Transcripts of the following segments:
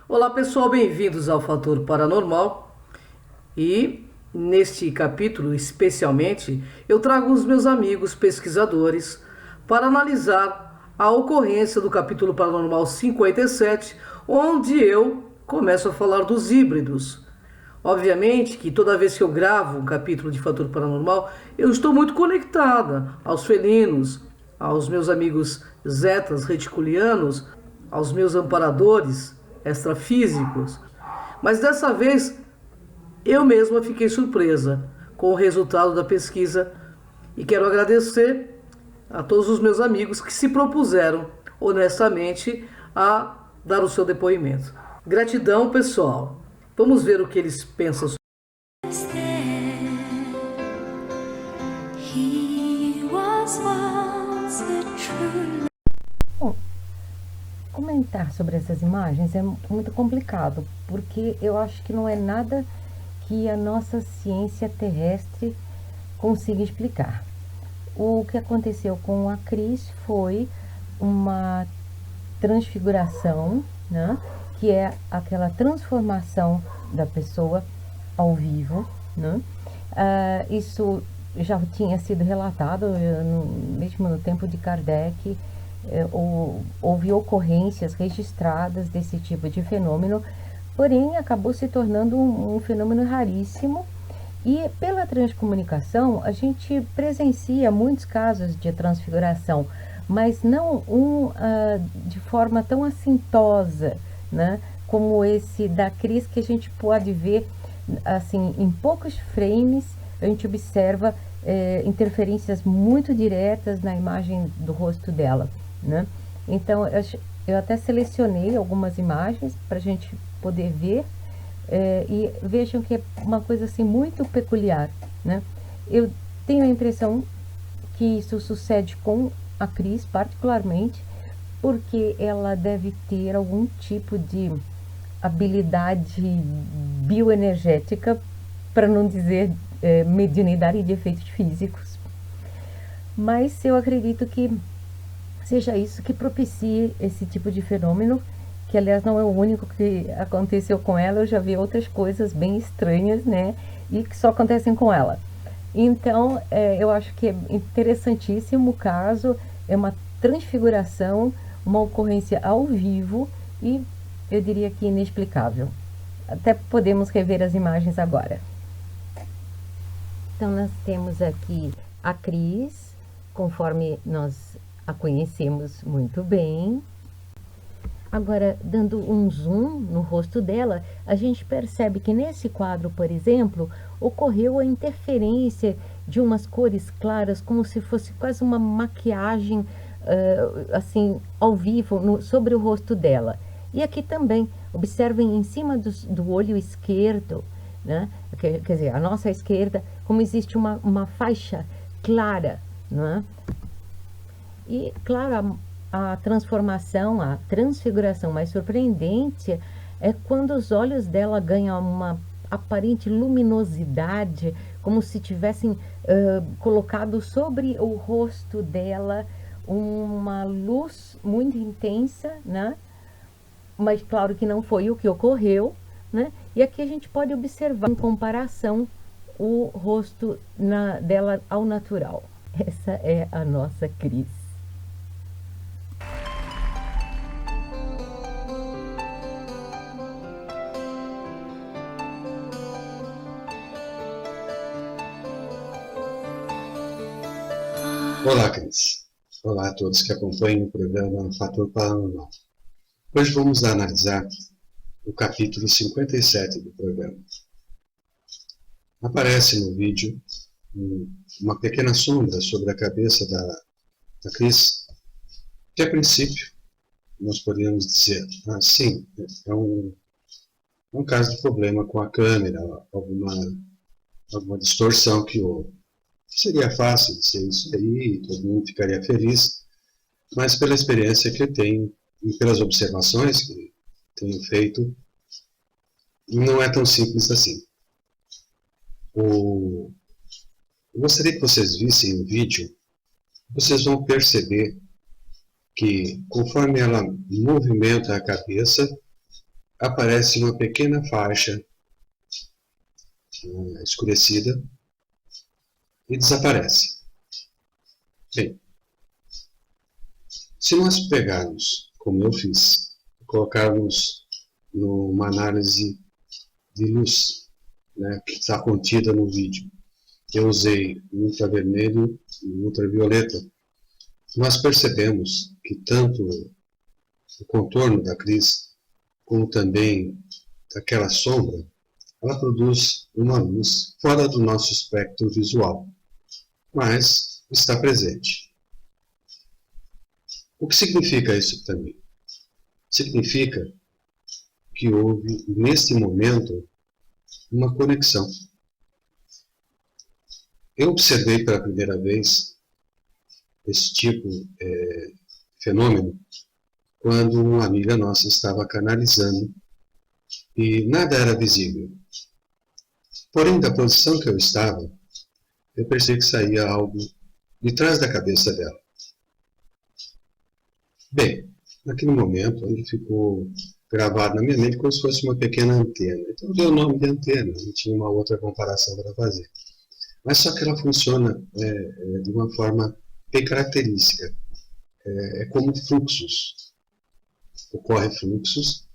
Olá pessoal, bem-vindos ao Fator Paranormal. E neste capítulo especialmente eu trago os meus amigos pesquisadores para analisar a ocorrência do capítulo Paranormal 57, onde eu começo a falar dos híbridos. Obviamente que toda vez que eu gravo um capítulo de Fator Paranormal, eu estou muito conectada aos felinos, aos meus amigos zetas reticulianos, aos meus amparadores extrafísicos. Mas dessa vez eu mesma fiquei surpresa com o resultado da pesquisa e quero agradecer a todos os meus amigos que se propuseram honestamente a dar o seu depoimento. Gratidão, pessoal. Vamos ver o que eles pensam. Bom, comentar sobre essas imagens é muito complicado, porque eu acho que não é nada que a nossa ciência terrestre consiga explicar. O que aconteceu com a Cris foi uma transfiguração, né? Que é aquela transformação da pessoa ao vivo, né? Isso já tinha sido relatado mesmo no tempo de Kardec. Houve ocorrências registradas desse tipo de fenômeno, porém acabou se tornando um fenômeno raríssimo. E pela transcomunicação a gente presencia muitos casos de transfiguração, mas não de forma tão assintosa, né, como esse da Cris, que a gente pode ver assim em poucos frames. A gente observa interferências muito diretas na imagem do rosto dela, né? Então eu até selecionei algumas imagens para a gente poder ver, e vejam que é uma coisa assim muito peculiar, né? Eu tenho a impressão que isso sucede com a Cris particularmente, porque ela deve ter algum tipo de habilidade bioenergética, para não dizer mediunidade de efeitos físicos. Mas eu acredito que seja isso que propicie esse tipo de fenômeno, que aliás não é o único que aconteceu com ela. Eu já vi outras coisas bem estranhas, né, e que só acontecem com ela. Então eu acho que é interessantíssimo o caso, é uma transfiguração, uma ocorrência ao vivo, e eu diria que inexplicável. Até podemos rever as imagens agora. Então nós temos aqui a Cris, conforme nós a conhecemos muito bem. Agora, dando um zoom no rosto dela, a gente percebe que nesse quadro, por exemplo, ocorreu a interferência de umas cores claras, como se fosse quase uma maquiagem, assim, ao vivo, sobre o rosto dela. E aqui também, observem em cima do olho esquerdo, né? Quer dizer, a nossa esquerda, como existe uma faixa clara, né? E, claro, a transformação, a transfiguração mais surpreendente é quando os olhos dela ganham uma aparente luminosidade, como se tivessem colocado sobre o rosto dela uma luz muito intensa, né? Mas claro que não foi o que ocorreu, né? E aqui a gente pode observar em comparação o rosto dela ao natural. Essa é a nossa Cris. Olá, Cris. Olá a todos que acompanham o programa Fator Paranormal. Hoje vamos analisar o capítulo 57 do programa. Aparece no vídeo uma pequena sombra sobre a cabeça da Cris, que a princípio nós poderíamos dizer, sim, é um caso de problema com a câmera, alguma distorção que houve. Seria fácil de ser isso aí, todo mundo ficaria feliz, mas pela experiência que eu tenho e pelas observações que tenho feito, não é tão simples assim. Eu gostaria que vocês vissem o vídeo, vocês vão perceber que conforme ela movimenta a cabeça, aparece uma pequena faixa escurecida e desaparece. Bem, se nós pegarmos, como eu fiz, colocarmos numa análise de luz, né, que está contida no vídeo, eu usei ultravermelho e ultravioleta, nós percebemos que tanto o contorno da Cris, como também aquela sombra, ela produz uma luz fora do nosso espectro visual, mas está presente. O que significa isso também? Significa que houve, neste momento, uma conexão. Eu observei pela primeira vez esse tipo de fenômeno quando uma amiga nossa estava canalizando e nada era visível. Porém, da posição que eu estava, eu percebi que saía algo de trás da cabeça dela. Bem, naquele momento ele ficou gravado na minha mente como se fosse uma pequena antena. Então eu dei o nome de antena, não tinha uma outra comparação para fazer. Mas só que ela funciona de uma forma bem característica. É como fluxos. Ocorre fluxos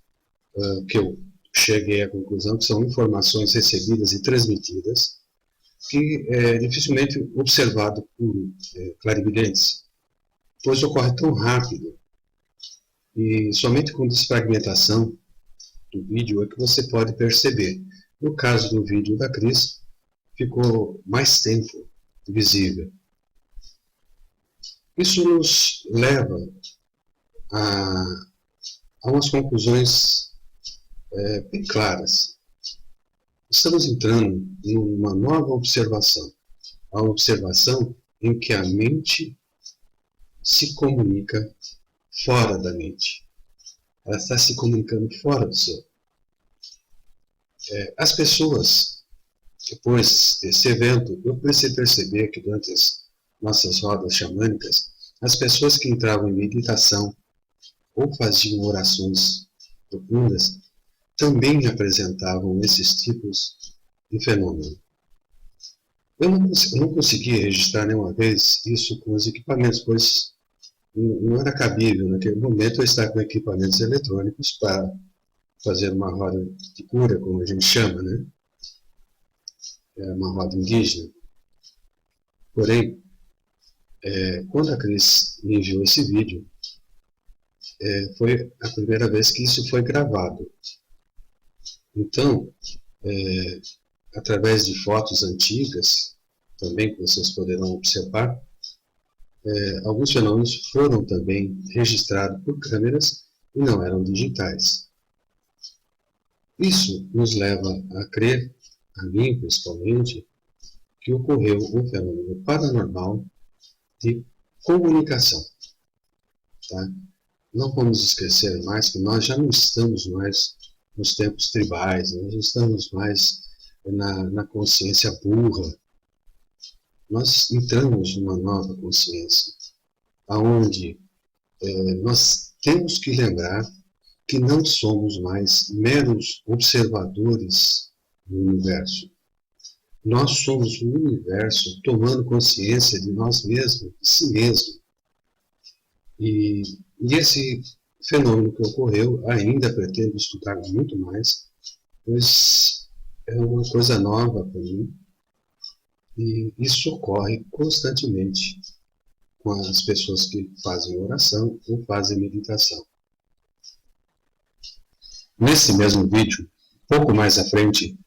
que eu cheguei à conclusão que são informações recebidas e transmitidas que é dificilmente observado por clarividentes, pois ocorre tão rápido e somente com desfragmentação do vídeo é que você pode perceber. No caso do vídeo da Cris, ficou mais tempo visível. Isso nos leva a umas conclusões bem claras. Estamos entrando em uma nova observação, a observação em que a mente se comunica fora da mente. Ela está se comunicando fora do ser. As pessoas, depois desse evento, eu comecei a perceber que durante as nossas rodas xamânicas, as pessoas que entravam em meditação ou faziam orações profundas também apresentavam esses tipos de fenômeno. Eu não consegui registrar nenhuma vez isso com os equipamentos, pois não era cabível naquele momento eu estar com equipamentos eletrônicos para fazer uma roda de cura, como a gente chama, né? Uma roda indígena. Porém, quando a Cris me enviou esse vídeo, foi a primeira vez que isso foi gravado. Então, através de fotos antigas, também que vocês poderão observar, alguns fenômenos foram também registrados por câmeras e não eram digitais. Isso nos leva a crer, a mim principalmente, que ocorreu um fenômeno paranormal de comunicação. Tá? Não vamos esquecer mais que nós já não estamos mais nos tempos tribais, nós não estamos mais na consciência burra. Nós entramos numa nova consciência, onde nós temos que lembrar que não somos mais meros observadores do universo. Nós somos o universo tomando consciência de nós mesmos, de si mesmo. E esse fenômeno que ocorreu, ainda pretendo estudar muito mais, pois é uma coisa nova para mim. E isso ocorre constantemente com as pessoas que fazem oração ou fazem meditação. Nesse mesmo vídeo, pouco mais à frente,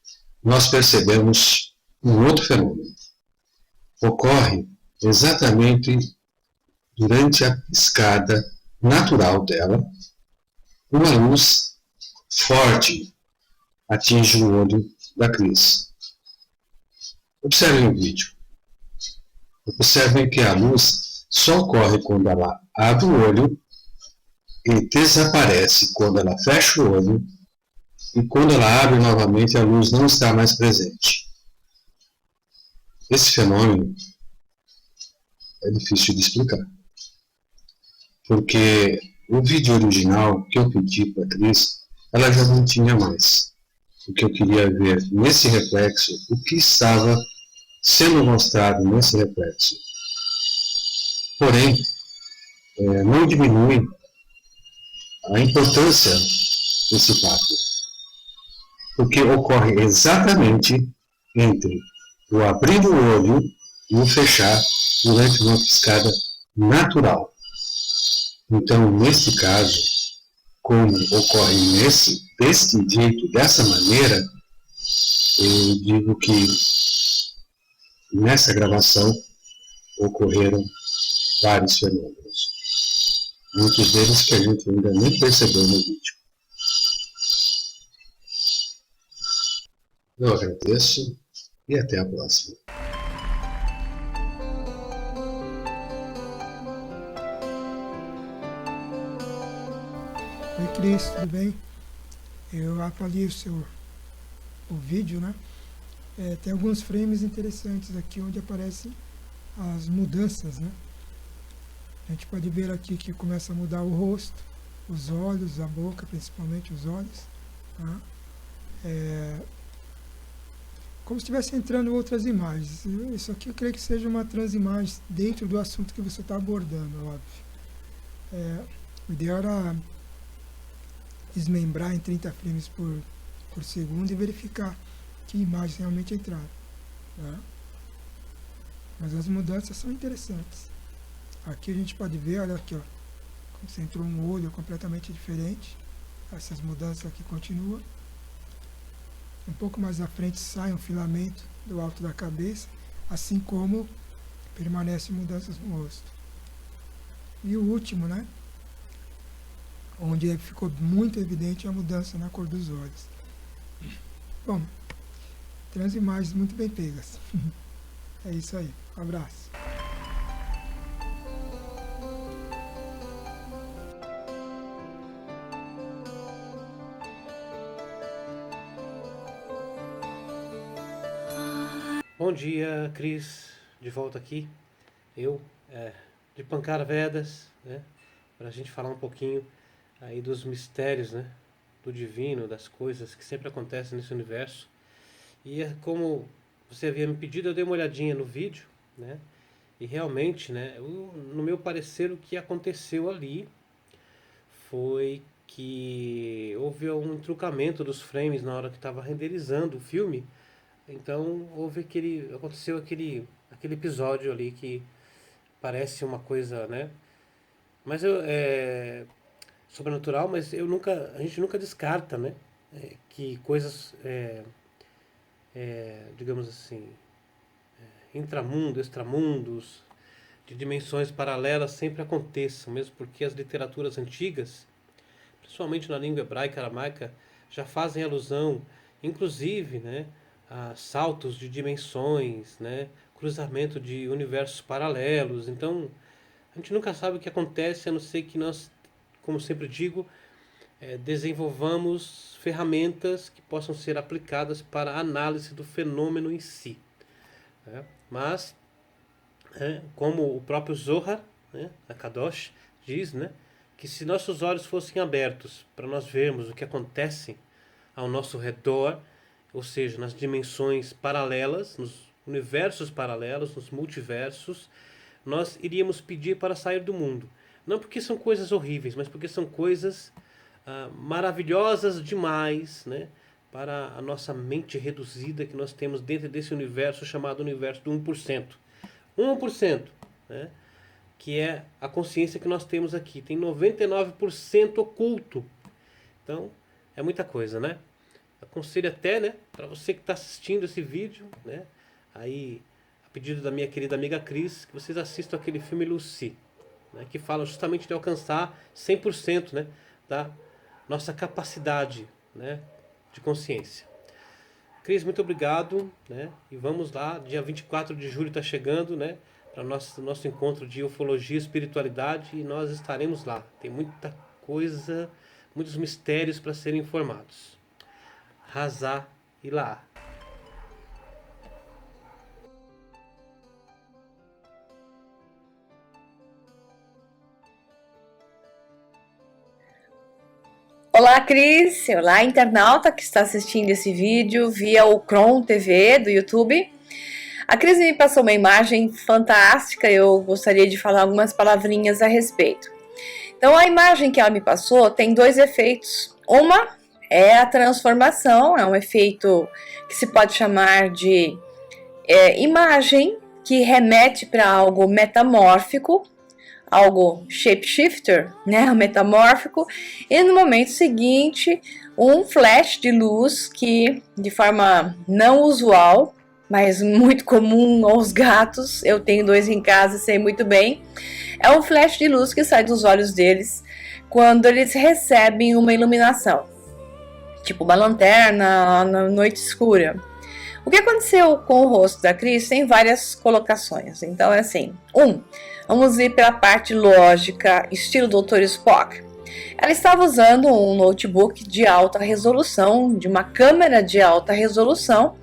nós percebemos um outro fenômeno. Ocorre exatamente durante a piscada natural dela, uma luz forte atinge o olho da Cris. Observem o vídeo. Observem que a luz só ocorre quando ela abre o olho e desaparece quando ela fecha o olho, e quando ela abre novamente a luz não está mais presente. Esse fenômeno é difícil de explicar, porque o vídeo original que eu pedi para a Cris, ela já não tinha mais. O que eu queria ver nesse reflexo, o que estava sendo mostrado nesse reflexo. Porém, não diminui a importância desse fato, porque ocorre exatamente entre o abrir o olho e o fechar durante uma piscada natural. Então, nesse caso, como ocorre deste jeito, dessa maneira, eu digo que nessa gravação ocorreram vários fenômenos. Muitos deles que a gente ainda nem percebeu no vídeo. Eu agradeço e até a próxima. Oi, Cris, tudo bem? Eu avaliei o vídeo, né? Tem alguns frames interessantes aqui onde aparecem as mudanças, né? A gente pode ver aqui que começa a mudar o rosto, os olhos, a boca, principalmente os olhos, tá? Como se estivesse entrando outras imagens. Isso aqui eu creio que seja uma transimagem dentro do assunto que você está abordando, óbvio. O ideal era desmembrar em 30 frames por segundo e verificar que imagens realmente entraram, tá? Mas as mudanças são interessantes. Aqui a gente pode ver, olha aqui, ó, como se entrou um olho completamente diferente. Essas mudanças aqui continuam. Um pouco mais à frente sai um filamento do alto da cabeça, assim como permanecem mudanças no rosto. E o último, né? Onde ficou muito evidente a mudança na cor dos olhos. Bom, transimagens muito bem pegas. É isso aí. Um abraço. Bom dia, Cris, de volta aqui. Eu, de Pankara Vedas, né, para a gente falar um pouquinho aí dos mistérios, né, do divino, das coisas que sempre acontecem nesse universo. E como você havia me pedido, eu dei uma olhadinha no vídeo, né, e realmente, né, no meu parecer, o que aconteceu ali foi que houve um truncamento dos frames na hora que estava renderizando o filme. Então aconteceu aquele episódio ali que parece uma coisa, né? Mas sobrenatural, mas a gente nunca descarta, né? Que coisas, digamos assim, intramundo, extramundos, de dimensões paralelas sempre aconteçam, mesmo porque as literaturas antigas, principalmente na língua hebraica, aramaica, já fazem alusão, inclusive, né, a saltos de dimensões, né, cruzamento de universos paralelos. Então, a gente nunca sabe o que acontece, a não ser que nós, como sempre digo, desenvolvamos ferramentas que possam ser aplicadas para a análise do fenômeno em si, né? Mas, como o próprio Zohar, né, a Kadosh, diz, né, que se nossos olhos fossem abertos para nós vermos o que acontece ao nosso redor, ou seja, nas dimensões paralelas, nos universos paralelos, nos multiversos, nós iríamos pedir para sair do mundo. Não porque são coisas horríveis, mas porque são coisas maravilhosas demais, né, para a nossa mente reduzida que nós temos dentro desse universo chamado universo do 1%. 1%, né, que é a consciência que nós temos aqui. Tem 99% oculto. Então, é muita coisa, né? Aconselho até, né, para você que está assistindo esse vídeo, né, aí, a pedido da minha querida amiga Cris, que vocês assistam aquele filme Lucy, né, que fala justamente de alcançar 100%, né, nossa capacidade, né, de consciência. Cris, muito obrigado, né? E vamos lá, dia 24 de julho está chegando, né? Para o nosso encontro de ufologia e espiritualidade, e nós estaremos lá. Tem muita coisa, muitos mistérios para serem informados. Razá e lá. Olá, Cris. Olá, internauta que está assistindo esse vídeo via o Cron TV do YouTube. A Cris me passou uma imagem fantástica, eu gostaria de falar algumas palavrinhas a respeito. Então, a imagem que ela me passou tem dois efeitos. Uma é a transformação, é um efeito que se pode chamar de imagem que remete para algo metamórfico, algo shapeshifter, né, metamórfico, e no momento seguinte um flash de luz que, de forma não usual, mas muito comum aos gatos, eu tenho 2 em casa, sei muito bem, é um flash de luz que sai dos olhos deles quando eles recebem uma iluminação, tipo uma lanterna na noite escura. O que aconteceu com o rosto da Cris tem várias colocações, então é assim, vamos ir para a parte lógica, estilo Dr. Spock. Ela estava usando um notebook de alta resolução, de uma câmera de alta resolução,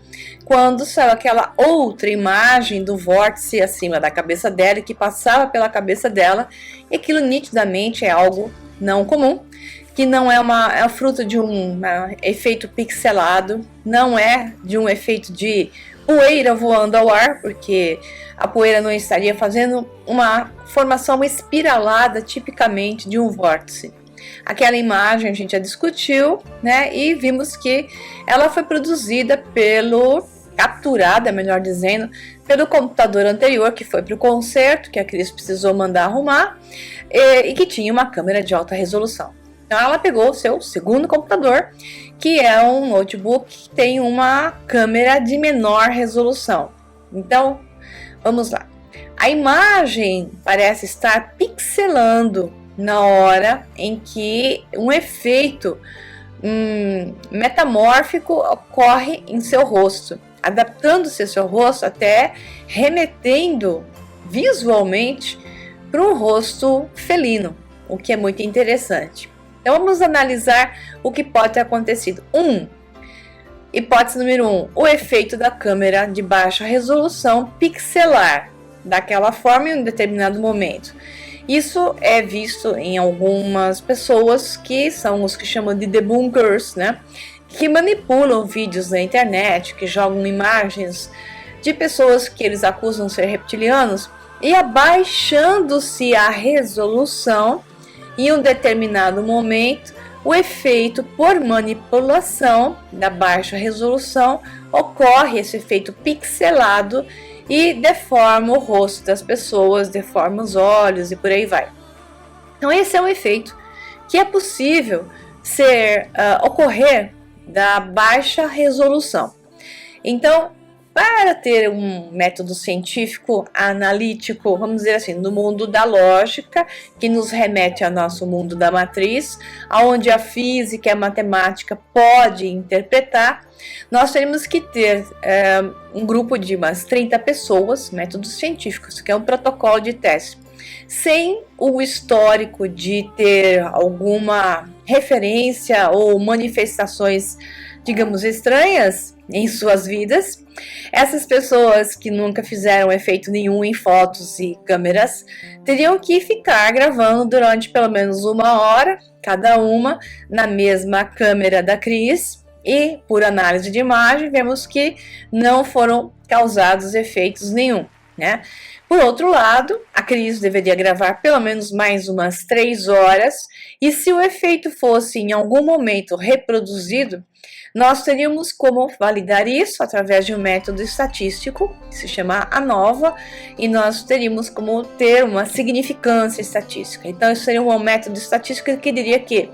quando saiu aquela outra imagem do vórtice acima da cabeça dela, que passava pela cabeça dela, e aquilo nitidamente é algo não comum, que não é fruto de um efeito pixelado, não é de um efeito de poeira voando ao ar, porque a poeira não estaria fazendo uma formação espiralada tipicamente de um vórtice. Aquela imagem a gente já discutiu, né, e vimos que ela foi capturada, melhor dizendo, pelo computador anterior que foi para o concerto, que a Cris precisou mandar arrumar, e que tinha uma câmera de alta resolução. Então ela pegou o seu segundo computador, que é um notebook que tem uma câmera de menor resolução. Então, vamos lá. A imagem parece estar pixelando na hora em que um efeito metamórfico ocorre em seu rosto, adaptando-se ao seu rosto, até remetendo visualmente para um rosto felino, o que é muito interessante. Então vamos analisar o que pode ter acontecido. Hipótese número 1, o efeito da câmera de baixa resolução pixelar daquela forma em um determinado momento. Isso é visto em algumas pessoas que são os que chamam de debunkers, né? Que manipulam vídeos na internet, que jogam imagens de pessoas que eles acusam ser reptilianos, e abaixando-se a resolução, em um determinado momento, o efeito por manipulação da baixa resolução ocorre, esse efeito pixelado, e deforma o rosto das pessoas, deforma os olhos e por aí vai. Então esse é um efeito que é possível ocorrer da baixa resolução. Então, para ter um método científico, analítico, vamos dizer assim, no mundo da lógica, que nos remete ao nosso mundo da matriz, onde a física e a matemática pode interpretar, nós teremos que ter um grupo de umas 30 pessoas, métodos científicos, que é um protocolo de teste, sem o histórico de ter alguma referência ou manifestações, digamos, estranhas em suas vidas. Essas pessoas que nunca fizeram efeito nenhum em fotos e câmeras teriam que ficar gravando durante pelo menos 1 hora, cada uma, na mesma câmera da Cris, e por análise de imagem vemos que não foram causados efeitos nenhum, né? Por outro lado, a Cris deveria gravar pelo menos mais umas 3 horas, e se o efeito fosse em algum momento reproduzido, nós teríamos como validar isso através de um método estatístico, que se chama ANOVA, e nós teríamos como ter uma significância estatística. Então, isso seria um método estatístico que diria que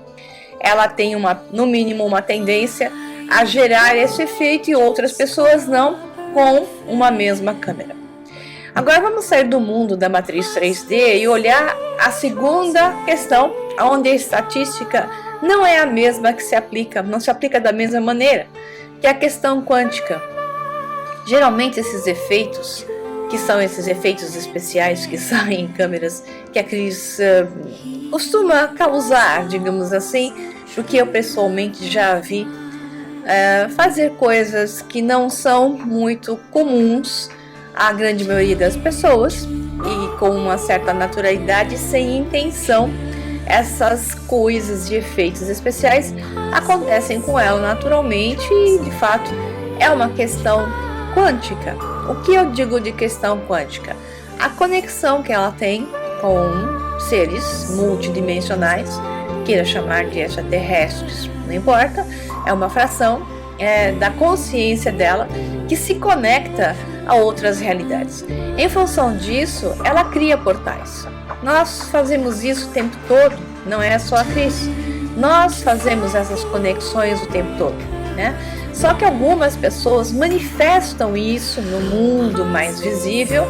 ela tem no mínimo uma tendência a gerar esse efeito e outras pessoas não, com uma mesma câmera. Agora vamos sair do mundo da matriz 3D e olhar a segunda questão, onde a estatística não é a mesma que não se aplica da mesma maneira que a questão quântica. Geralmente esses efeitos, que são esses efeitos especiais que saem em câmeras, que a Cris costuma causar, digamos assim, porque eu pessoalmente já vi fazer coisas que não são muito comuns à grande maioria das pessoas, e com uma certa naturalidade, sem intenção. Essas coisas de efeitos especiais acontecem com ela naturalmente e, de fato, é uma questão quântica. O que eu digo de questão quântica? A conexão que ela tem com seres multidimensionais, queira chamar de extraterrestres, não importa, é uma fração da consciência dela que se conecta a outras realidades. Em função disso, ela cria portais. Nós fazemos isso o tempo todo, não é só a Cris. Nós fazemos essas conexões o tempo todo, né? Só que algumas pessoas manifestam isso no mundo mais visível,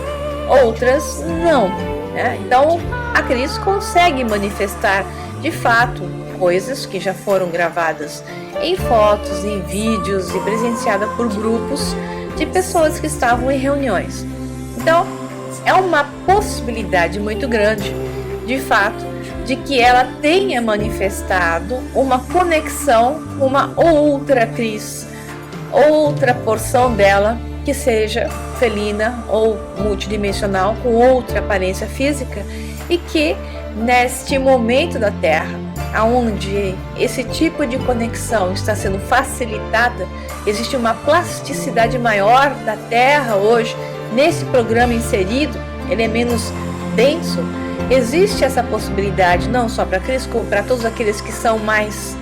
outras não, né? Então, a Cris consegue manifestar, de fato, coisas que já foram gravadas em fotos, em vídeos e presenciada por grupos de pessoas que estavam em reuniões. Então, é uma possibilidade muito grande, de fato, de que ela tenha manifestado uma conexão com uma outra Cris, outra porção dela que seja felina ou multidimensional, com outra aparência física, e que neste momento da Terra, onde esse tipo de conexão está sendo facilitada, existe uma plasticidade maior da Terra hoje, nesse programa inserido, ele é menos denso, existe essa possibilidade, não só para Cris, como para todos aqueles que são mais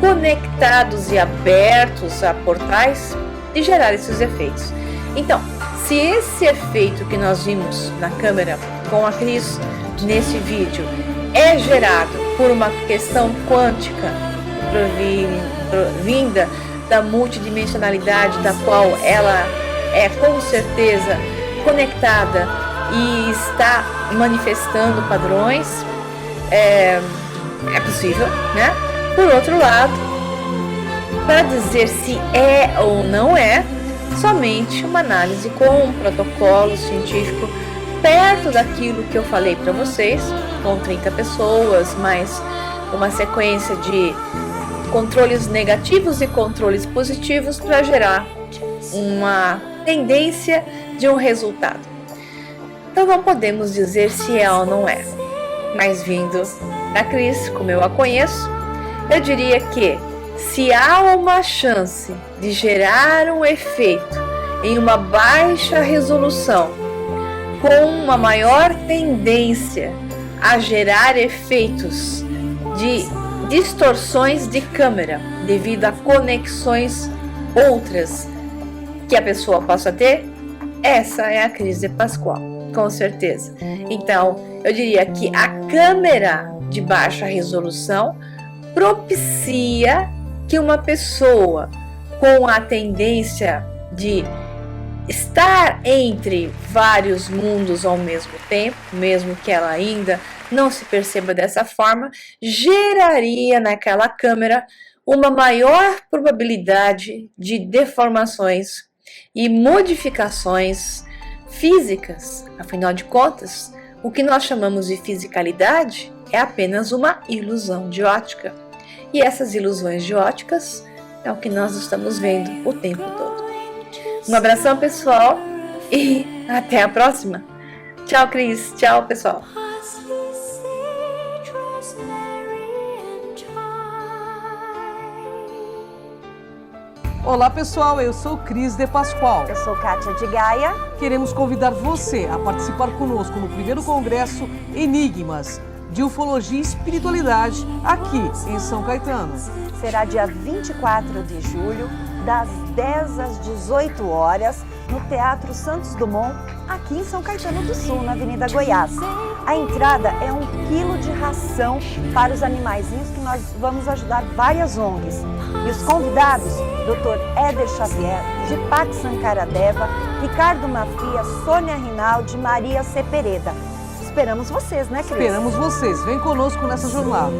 conectados e abertos a portais, de gerar esses efeitos. Então, se esse efeito que nós vimos na câmera com a Cris nesse vídeo é gerado por uma questão quântica vinda da multidimensionalidade, da qual ela é com certeza conectada e está manifestando padrões, é possível, né? Por outro lado, para dizer se é ou não é, somente uma análise com um protocolo científico perto daquilo que eu falei para vocês, com 30 pessoas, mais uma sequência de controles negativos e controles positivos para gerar uma tendência de um resultado. Então não podemos dizer se é ou não é, mas vindo da Cris, como eu a conheço, eu diria que se há uma chance de gerar um efeito em uma baixa resolução, com uma maior tendência a gerar efeitos de distorções de câmera devido a conexões outras que a pessoa possa ter, essa é a Cris de Pascoal, com certeza. Então, eu diria que a câmera de baixa resolução propicia que uma pessoa com a tendência de estar entre vários mundos ao mesmo tempo, mesmo que ela ainda não se perceba dessa forma, geraria naquela câmera uma maior probabilidade de deformações e modificações físicas. Afinal de contas, o que nós chamamos de fisicalidade é apenas uma ilusão de ótica. E essas ilusões de óticas é o que nós estamos vendo o tempo todo. Um abração, pessoal, e até a próxima. Tchau, Cris. Tchau, pessoal. Olá, pessoal, eu sou Cris de Pascoal. Eu sou Kátia de Gaia. Queremos convidar você a participar conosco no primeiro congresso Enigmas de Ufologia e Espiritualidade aqui em São Caetano. Será dia 24 de julho, das 10 às 18 horas, no Teatro Santos Dumont, aqui em São Caetano do Sul, na Avenida Goiás. A entrada é 1 quilo de ração para os animaizinhos, que nós vamos ajudar várias ONGs. E os convidados, Dr. Éder Xavier, Dipak Sankaradeva, Ricardo Mafia, Sônia Rinaldi, Maria C. Pereda. Esperamos vocês, né, Cris? Esperamos vocês. Vem conosco nessa jornada.